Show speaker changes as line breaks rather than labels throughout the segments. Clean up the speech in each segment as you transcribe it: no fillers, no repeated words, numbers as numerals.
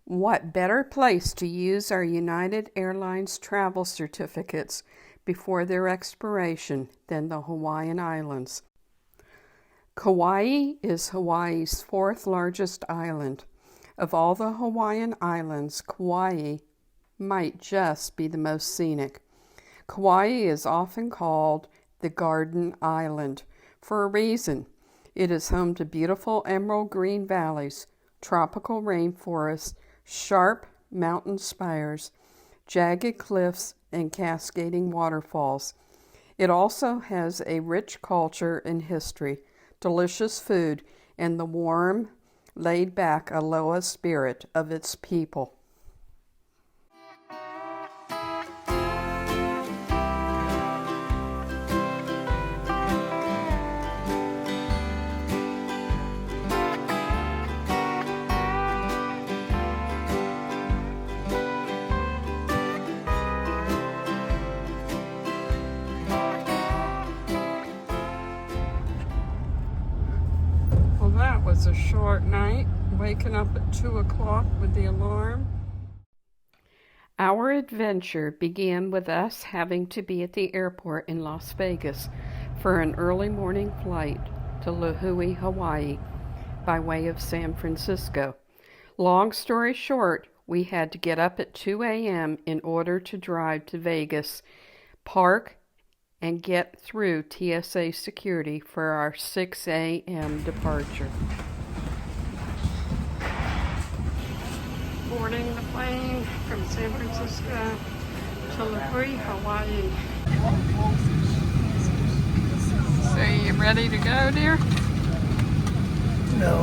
What better place to use our United Airlines travel certificates before their expiration than the Hawaiian Islands? Kauai is Hawaii's fourth largest island. Of all the Hawaiian islands, Kauai might just be the most scenic. Kauai is often called the Garden Island for a reason. It is home to beautiful emerald green valleys, tropical rainforests, sharp mountain spires, jagged cliffs, and cascading waterfalls. It also has a rich culture and history, delicious food, and the warm, laid-back aloha spirit of its people. That was a short night, waking up at 2 o'clock with the alarm. Our adventure began with us having to be at the airport in Las Vegas for an early morning flight to Lilauea, Hawaii, by way of San Francisco. Long story short, we had to get up at 2 a.m. in order to drive to Vegas, park, and get through TSA security for our 6 a.m. departure. Boarding the plane from San Francisco to Lilauea, Hawaii. So you ready to go, dear?
No.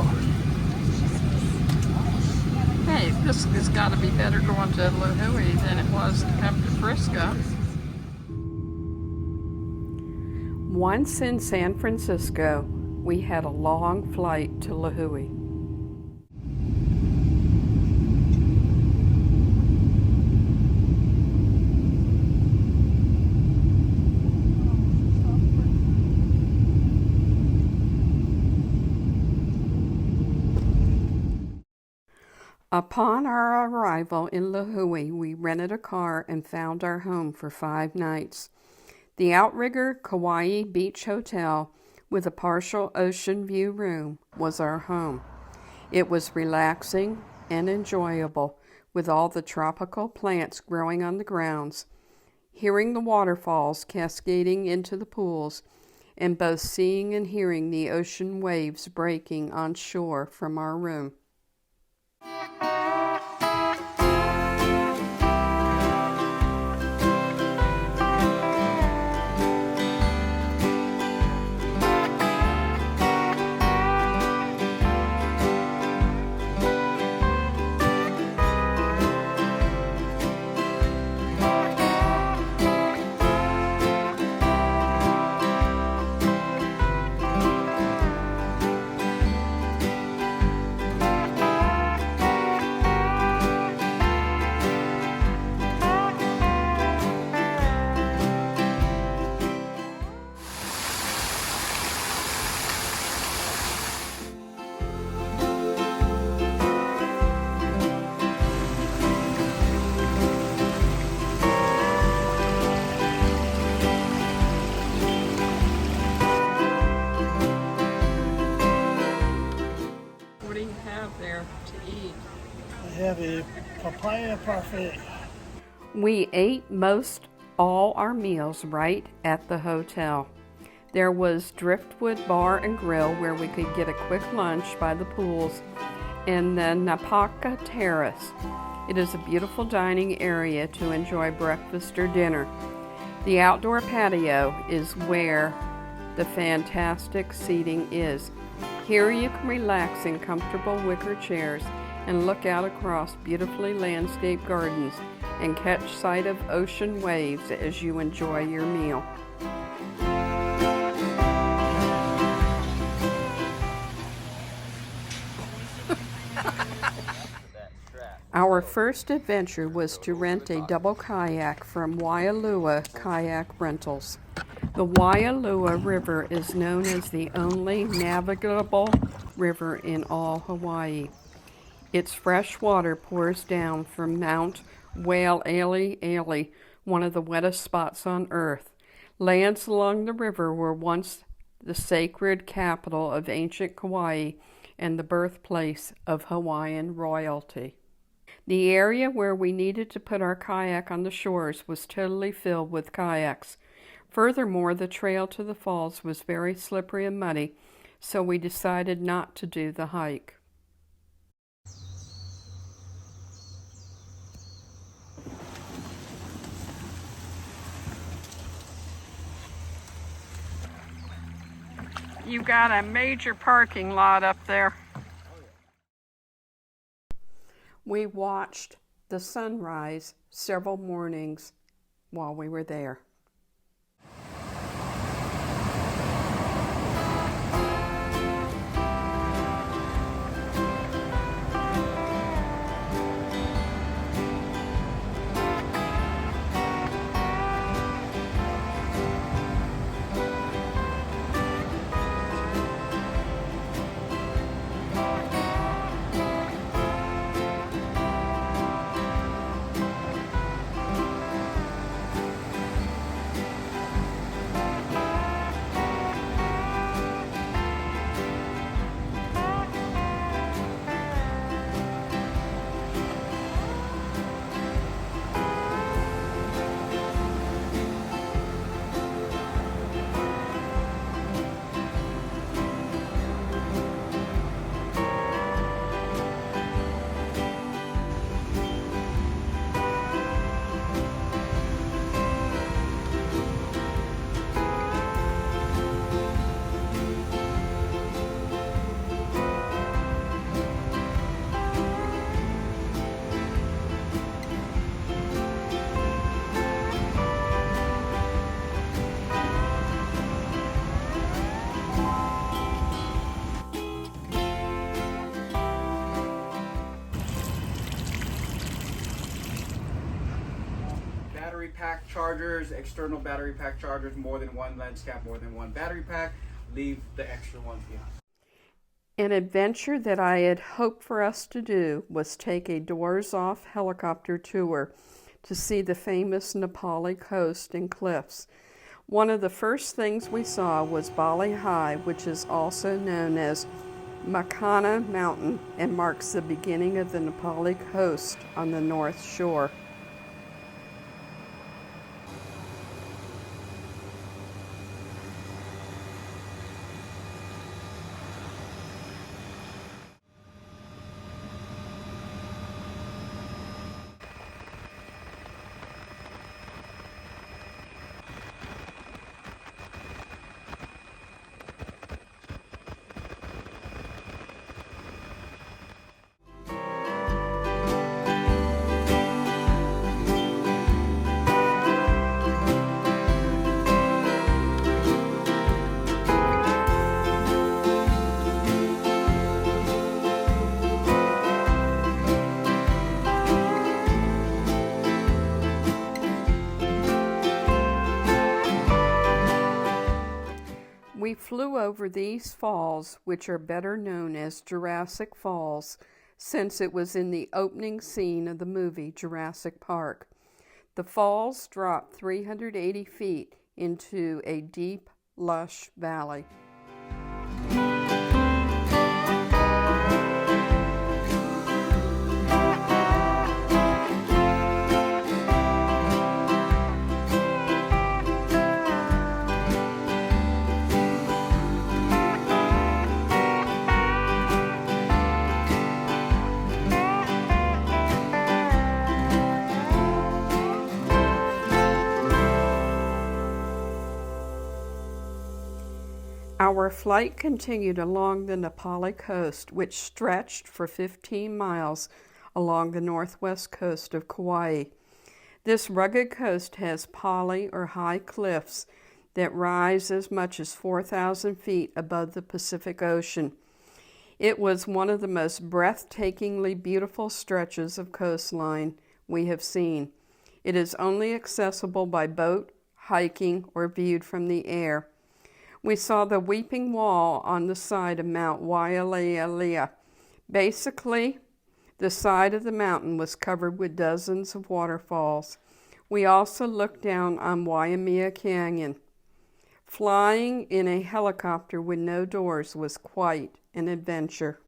Hey, this has got to be better going to Lilauea than it was to come to Frisco. Once in San Francisco, we had a long flight to Lilauea. Upon our arrival in Lilauea, we rented a car and found our home for 5 nights. The Outrigger Kauai Beach Hotel with a partial ocean view room was our home. It was relaxing and enjoyable with all the tropical plants growing on the grounds, hearing the waterfalls cascading into the pools, and both seeing and hearing the ocean waves breaking on shore from our room.
I have a papaya parfait.
We ate most all our meals right at the hotel. There was Driftwood Bar and Grill where we could get a quick lunch by the pools, and the Napaka Terrace. It is a beautiful dining area to enjoy breakfast or dinner. The outdoor patio is where the fantastic seating is. Here you can relax in comfortable wicker chairs and look out across beautifully landscaped gardens and catch sight of ocean waves as you enjoy your meal. Our first adventure was to rent a double kayak from Wailua Kayak Rentals. The Wailua River is known as the only navigable river in all Hawaii. Its fresh water pours down from Mount Wailea, one of the wettest spots on Earth. Lands along the river were once the sacred capital of ancient Kauai and the birthplace of Hawaiian royalty. The area where we needed to put our kayak on the shores was totally filled with kayaks. Furthermore, the trail to the falls was very slippery and muddy, so we decided not to do the hike. You got a major parking lot up there. We watched the sunrise several mornings while we were there.
Battery pack chargers, external battery pack chargers, more than one lens cap, more than one battery pack, leave the extra ones behind.
An adventure that I had hoped for us to do was take a doors-off helicopter tour to see the famous Napoli coast and cliffs. One of the first things we saw was Bali High, which is also known as Makana Mountain and marks the beginning of the Napoli coast on the north shore. We flew over these falls, which are better known as Jurassic Falls, since it was in the opening scene of the movie Jurassic Park. The falls drop 380 feet into a deep, lush valley. Our flight continued along the Napoli coast, which stretched for 15 miles along the northwest coast of Kauai. This rugged coast has pali or high cliffs that rise as much as 4,000 feet above the Pacific Ocean. It was one of the most breathtakingly beautiful stretches of coastline we have seen. It is only accessible by boat, hiking, or viewed from the air. We saw the Weeping Wall on the side of Mount Wailea. Basically, The side of the mountain was covered with dozens of waterfalls. We also looked down on Waimea Canyon. Flying in a helicopter with no doors was quite an adventure.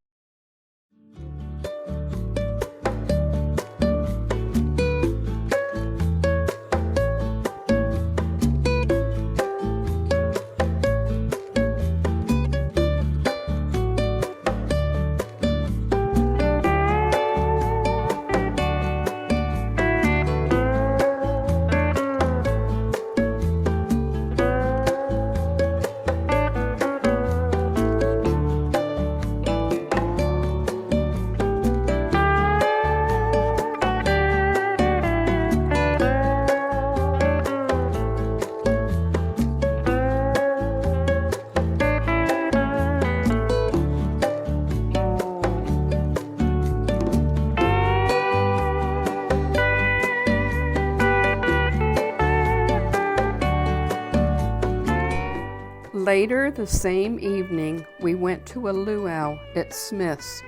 Later the same evening, we went to a luau at Smith's.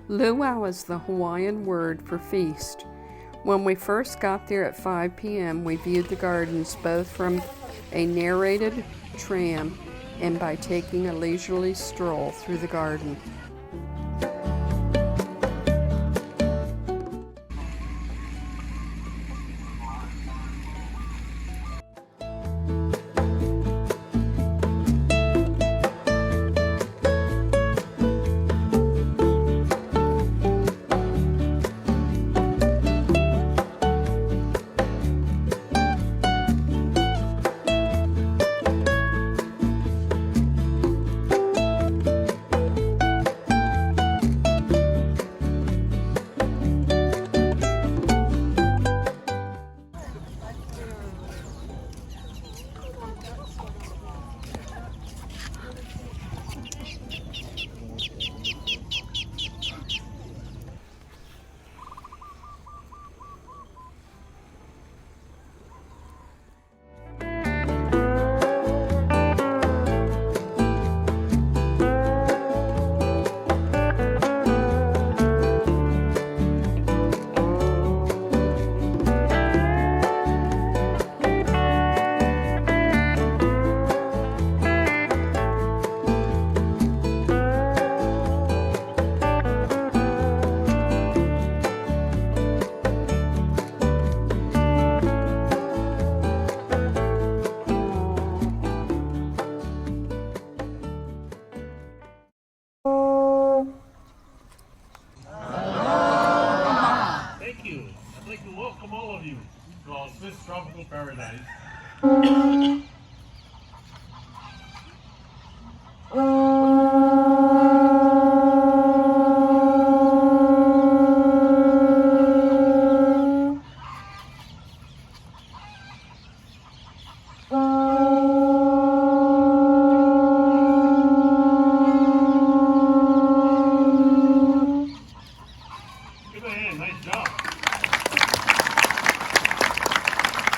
Luau is the Hawaiian word for feast. When we first got there at 5 p.m., we viewed the gardens both from a narrated tram and by taking a leisurely stroll through the garden.
Tropical paradise. Give a hand, nice job.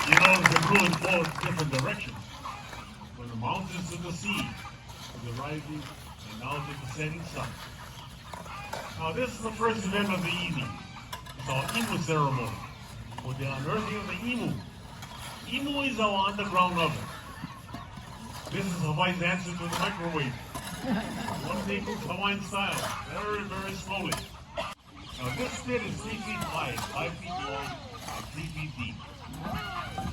You know, the blue in four different directions. From the mountains to the sea, to the rising and now to the setting sun. Now this is the first event of the evening. It's our Imu ceremony, for the unearthing of the Imu. Imu is our underground oven. This is Hawaii's answer to the microwave. One they cook Hawaiian style, very, very slowly. Now this pit is 3 feet wide, 5 feet long, and 3 feet deep.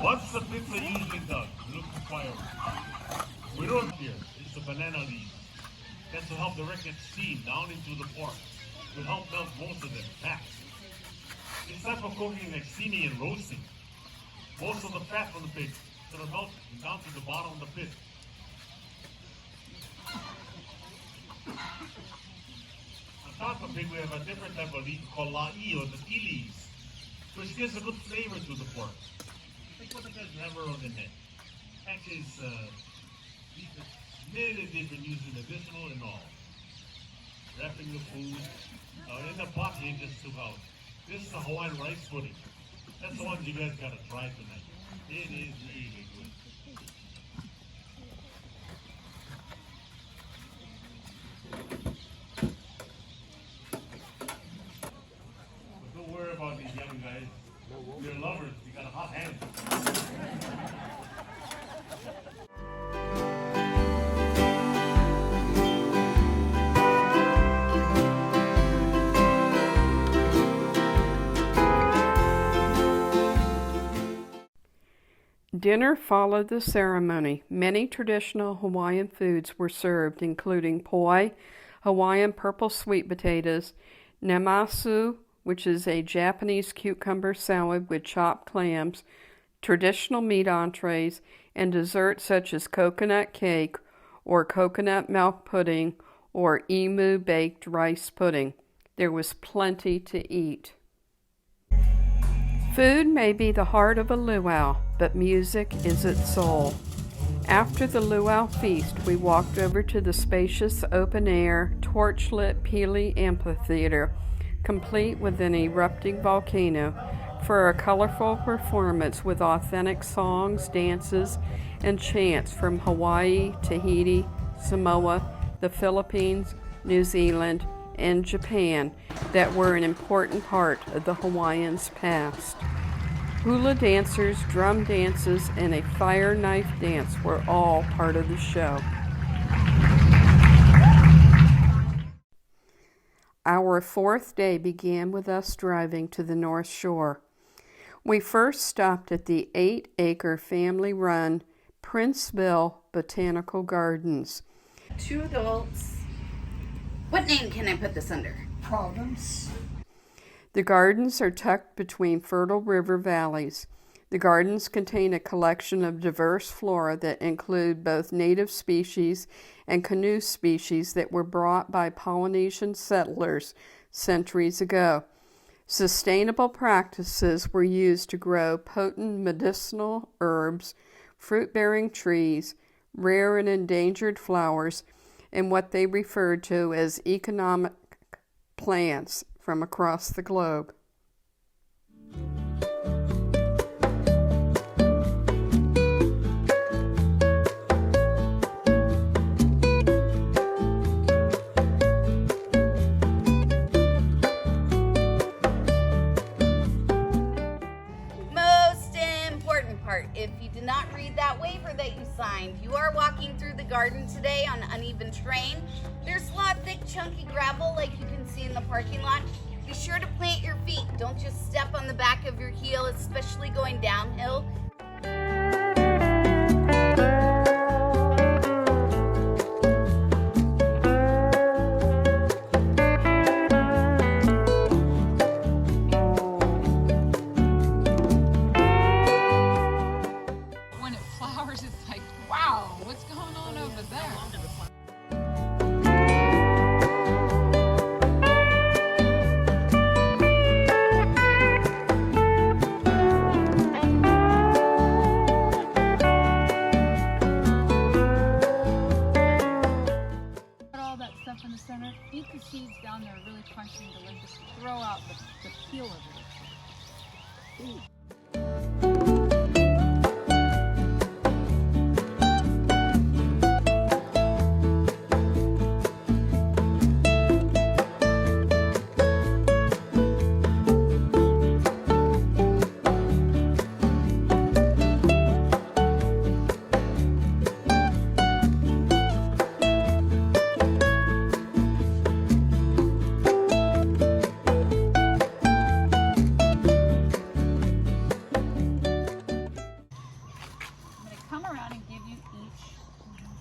Once the pits are usually dug, look for firewood. We don't here, it's the banana leaves. That's to help direct its steam down into the pork. It will help melt most of them fat. This type of cooking like steaming and roasting. Most of the fat from the pig is going to melt down to the bottom of the pit. On top of it, we have a different type of leaf called la'i, or the tea leaves, which gives a good flavor to the pork. Think what the guys remember on the net. Actually, it's many different using additional and all. Wrapping the food. In the pot, they just took out. This is the Hawaiian rice pudding. That's the one you guys gotta try tonight. It is really good. about these young guys. They're lovers. You got a hot hand.
Dinner followed the ceremony. Many traditional Hawaiian foods were served, including poi, Hawaiian purple sweet potatoes, namasu, which is a Japanese cucumber salad with chopped clams, traditional meat entrees, and desserts such as coconut cake or coconut milk pudding or emu baked rice pudding. There was plenty to eat. Food may be the heart of a luau, but music is its soul. After the luau feast, we walked over to the spacious open-air, torch-lit Pili Amphitheater, complete with an erupting volcano, for a colorful performance with authentic songs, dances, and chants from Hawaii, Tahiti, Samoa, the Philippines, New Zealand, and Japan that were an important part of the Hawaiians' past. Hula dancers, drum dances, and a fire knife dance were all part of the show. Our fourth day began with us driving to the North Shore. We first stopped at the 8-acre family-run Princeville Botanical Gardens.
2 adults. What name can I put this under?
Providence.
The gardens are tucked between fertile river valleys. The gardens contain a collection of diverse flora that include both native species and canoe species that were brought by Polynesian settlers centuries ago. Sustainable practices were used to grow potent medicinal herbs, fruit-bearing trees, rare and endangered flowers, and what they referred to as economic plants from across the globe.
Most important part, if you did not read that waiver that you signed, you are walking through the garden today on uneven terrain. There's a lot of thick, chunky gravel like you can see in the parking lot. Be sure to plant your feet. Don't just step on the back of your heel, especially going downhill.
When it flowers, it's like, wow, what's going on over there? Put all that stuff in the center. Eat the seeds down there, really crunchy and delicious. Throw out the peel of it. Ooh.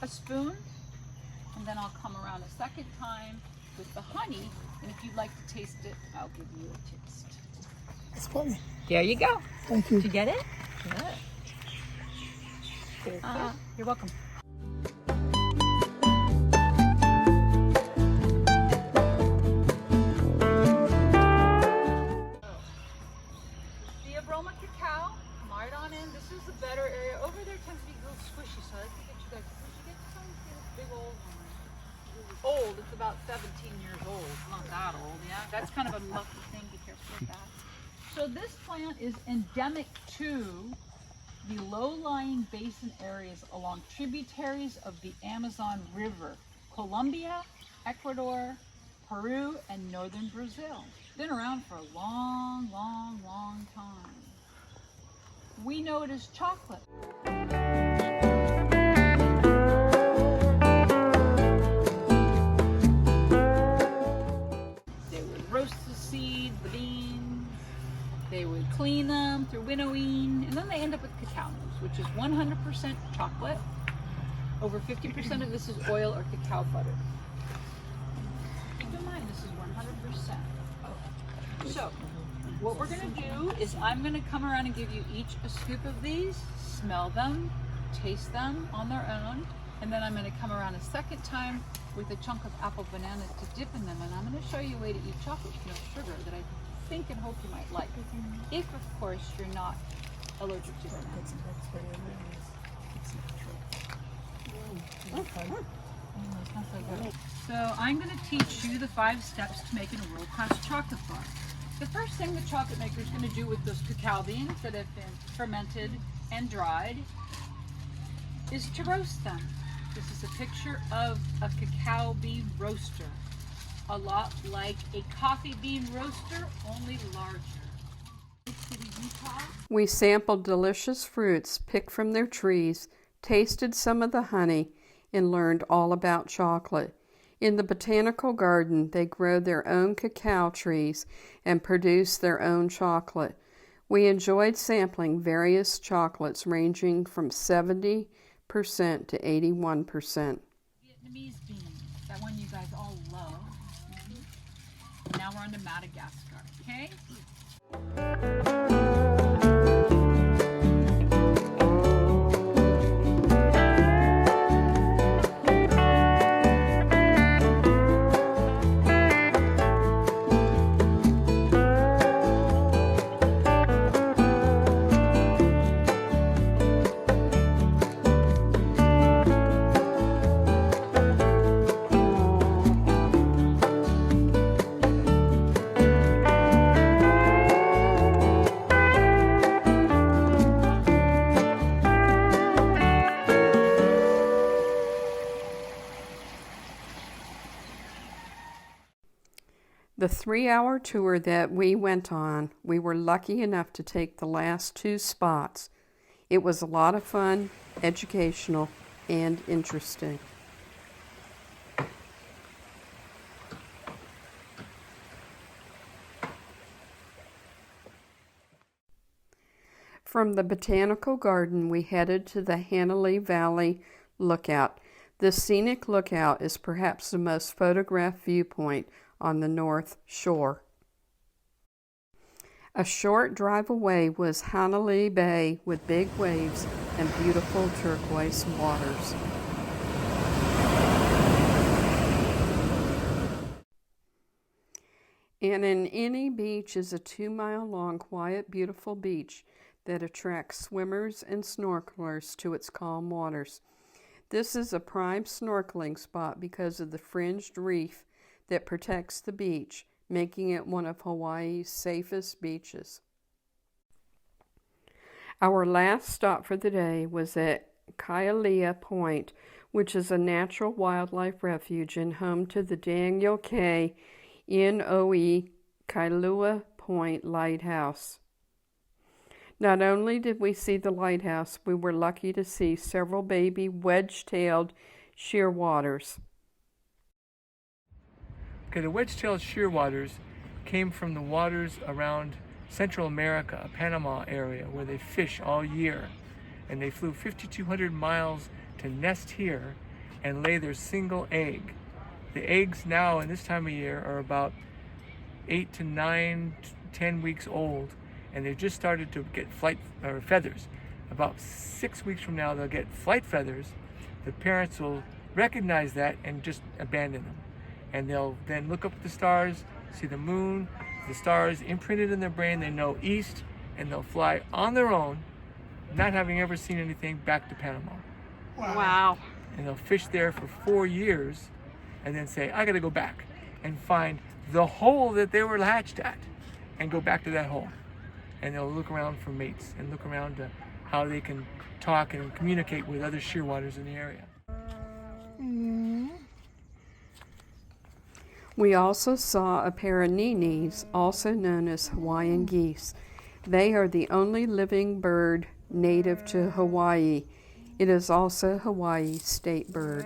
A spoon, and then I'll come around a second time with the honey, and if you'd like to taste it, I'll give you a taste.
That's funny.
There you go.
Thank you.
Did you get it? Good. You're welcome. The aroma cacao, come right on in. This is the better area. Over there tends to be a little squishy, so I think you guys, did you get some big old one? Old, it's about 17 years old. Not that old, yeah. That's kind of a mucky thing. Be careful with that. So this plant is endemic to the low-lying basin areas along tributaries of the Amazon River, Colombia, Ecuador, Peru, and northern Brazil. Been around for a long, long know it as chocolate. They would roast the seeds, the beans, they would clean them through winnowing, and then they end up with cacao nibs, which is 100% chocolate. Over 50% of this is oil or cacao butter. Keep in mind, this is 100%. So, what we're gonna do is I'm gonna come around and give you each a scoop of these, smell them, taste them on their own, and then I'm gonna come around a second time with a chunk of apple bananas to dip in them, and I'm gonna show you a way to eat chocolate with no sugar that I think and hope you might like. If, of course, you're not allergic to bananas. So I'm going to teach you the 5 steps to making a world-class chocolate bar. The first thing the chocolate maker is going to do with those cacao beans that have been fermented and dried is to roast them. This is a picture of a cacao bean roaster, a lot like a coffee bean roaster, only larger.
We sampled delicious fruits picked from their trees, tasted some of the honey, and learned all about chocolate. In the botanical garden, they grow their own cacao trees and produce their own chocolate. We enjoyed sampling various chocolates ranging from 70% to 81%.
Vietnamese beans, that one you guys all love. Now we're on to Madagascar, okay?
The 3-hour tour that we went on, we were lucky enough to take the last 2 spots. It was a lot of fun, educational, and interesting. From the Botanical Garden, we headed to the Hanalei Valley Lookout. This scenic lookout is perhaps the most photographed viewpoint on the North Shore. A short drive away was Hanalei Bay with big waves and beautiful turquoise waters. Anini Beach is a 2-mile-long, quiet, beautiful beach that attracts swimmers and snorkelers to its calm waters. This is a prime snorkeling spot because of the fringed reef that protects the beach, making it one of Hawaii's safest beaches. Our last stop for the day was at Wailea Point, which is a natural wildlife refuge and home to the Daniel K. Inouye Kailua Point Lighthouse. Not only did we see the lighthouse, we were lucky to see several baby wedge-tailed shearwaters.
Okay, the wedge-tailed shearwaters came from the waters around Central America, Panama area, where they fish all year. And they flew 5,200 miles to nest here and lay their single egg. The eggs now, in this time of year, are about 8 to 9, 10 weeks old, and they've just started to get flight or feathers. About 6 weeks from now, they'll get flight feathers. The parents will recognize that and just abandon them. And they'll then look up at the stars, see the moon, the stars imprinted in their brain, they know east, and they'll fly on their own, not having ever seen anything, back to Panama.
Wow.
And they'll fish there for 4 years, and then say, I gotta go back and find the hole that they were hatched at, and go back to that hole. And they'll look around for mates, and look around to how they can talk and communicate with other shearwaters in the area.
We also saw a pair of Nenes, also known as Hawaiian geese. They are the only living bird native to Hawaii. It is also Hawaii's state bird.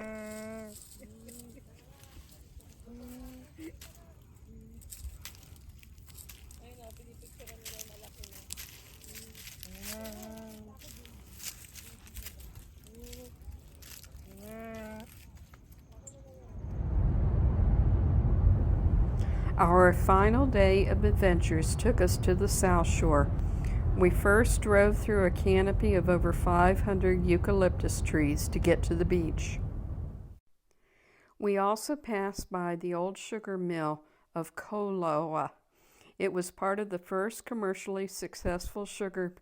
Our final day of adventures took us to the South Shore. We first drove through a canopy of over 500 eucalyptus trees to get to the beach. We also passed by the old sugar mill of Koloa. It was part of the first commercially successful sugar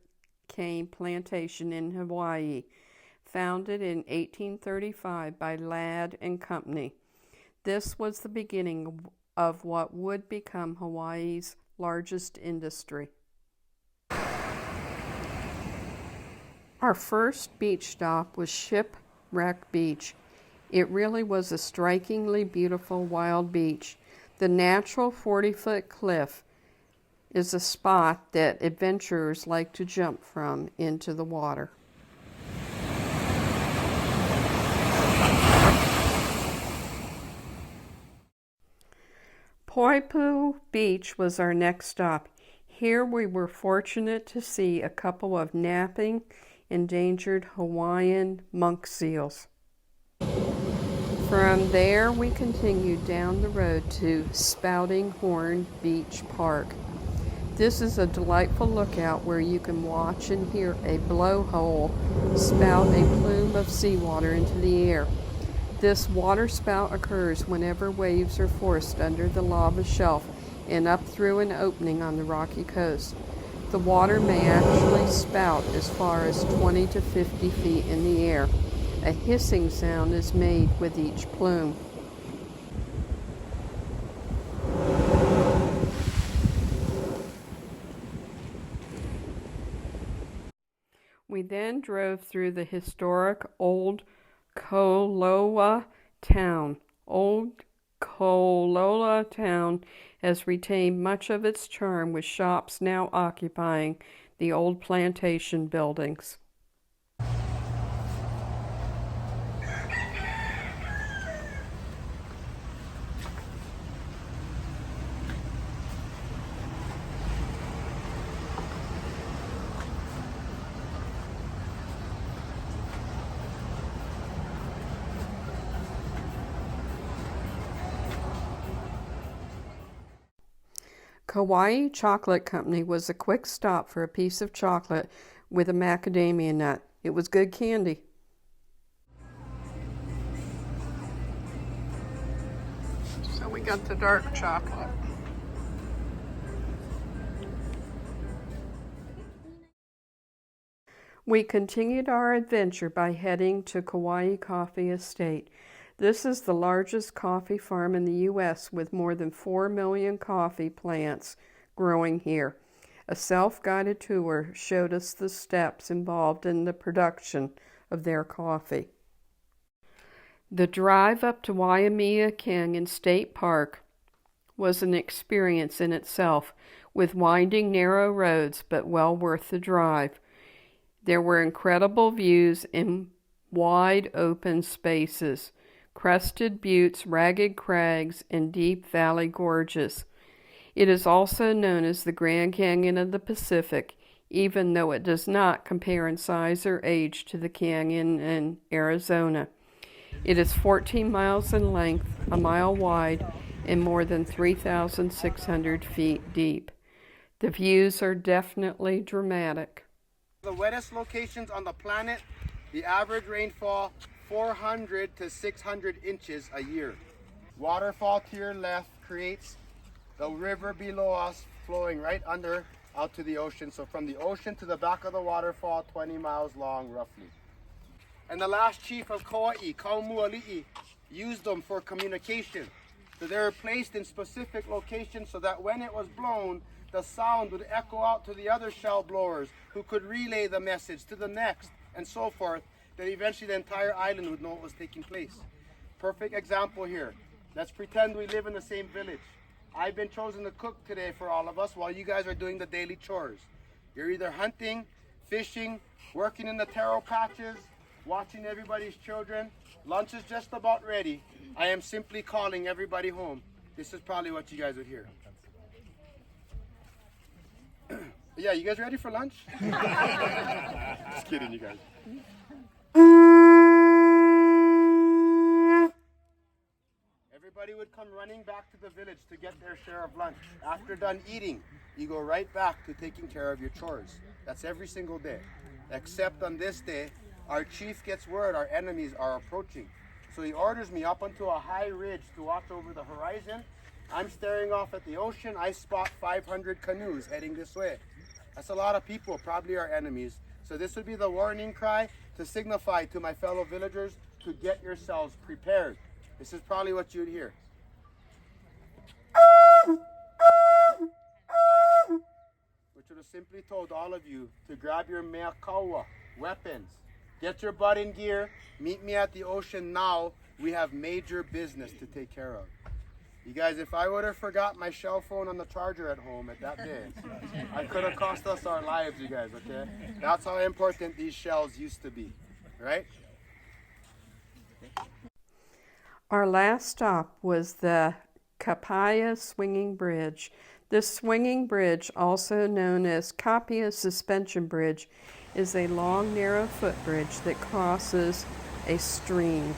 cane plantation in Hawaii, founded in 1835 by Ladd and Company. This was the beginning of what would become Hawaii's largest industry. Our first beach stop was Shipwreck Beach. It really was a strikingly beautiful wild beach. The natural 40-foot cliff is a spot that adventurers like to jump from into the water. Poipu Beach was our next stop. Here we were fortunate to see a couple of napping, endangered Hawaiian monk seals. From there we continued down the road to Spouting Horn Beach Park. This is a delightful lookout where you can watch and hear a blowhole spout a plume of seawater into the air. This water spout occurs whenever waves are forced under the lava shelf and up through an opening on the rocky coast. The water may actually spout as far as 20 to 50 feet in the air. A hissing sound is made with each plume. We then drove through the historic Old Koloa town. Old Koloa town has retained much of its charm, with shops now occupying the old plantation buildings. Kauai Chocolate Company was a quick stop for a piece of chocolate with a macadamia nut. It was good candy. So we got the dark chocolate. We continued our adventure by heading to Kauai Coffee Estate. This is the largest coffee farm in the U.S. with more than 4 million coffee plants growing here. A self-guided tour showed us the steps involved in the production of their coffee. The drive up to Waimea Canyon State Park was an experience in itself, with winding, narrow roads, but well worth the drive. There were incredible views in wide open spaces, crested buttes, ragged crags, and deep valley gorges. It is also known as the Grand Canyon of the Pacific, even though it does not compare in size or age to the canyon in Arizona. It is 14 miles in length, a mile wide, and more than 3,600 feet deep. The views are definitely dramatic.
The wettest locations on the planet, the average rainfall 400 to 600 inches a year. Waterfall to your left creates the river below us flowing right under out to the ocean. So from the ocean to the back of the waterfall, 20 miles long roughly. And the last chief of Kauai, Kaumuali'i, used them for communication. So they were placed in specific locations so that when it was blown, the sound would echo out to the other shell blowers who could relay the message to the next and so forth, that eventually the entire island would know what was taking place. Perfect example here. Let's pretend we live in the same village. I've been chosen to cook today for all of us while you guys are doing the daily chores. You're either hunting, fishing, working in the taro patches, watching everybody's children. Lunch is just about ready. I am simply calling everybody home. This is probably what you guys would hear. Yeah, you guys ready for lunch? Just kidding, you guys. Everybody would come running back to the village to get their share of lunch. After done eating, you go right back to taking care of your chores. That's every single day. Except on this day, our chief gets word our enemies are approaching. So he orders me up onto a high ridge to watch over the horizon. I'm staring off at the ocean. I spot 500 canoes heading this way. That's a lot of people, probably our enemies. So this would be the warning cry to signify to my fellow villagers to get yourselves prepared. This is probably what you'd hear. Which would have simply told all of you to grab your mea kaua, weapons. Get your butt in gear. Meet me at the ocean now. We have major business to take care of. You guys, if I would have forgot my cell phone on the charger at home at that day, I could have cost us our lives, you guys, okay? That's how important these shells used to be, right?
Our last stop was the Kapia Swinging Bridge. This swinging bridge, also known as Kapia Suspension Bridge, is a long, narrow footbridge that crosses a stream.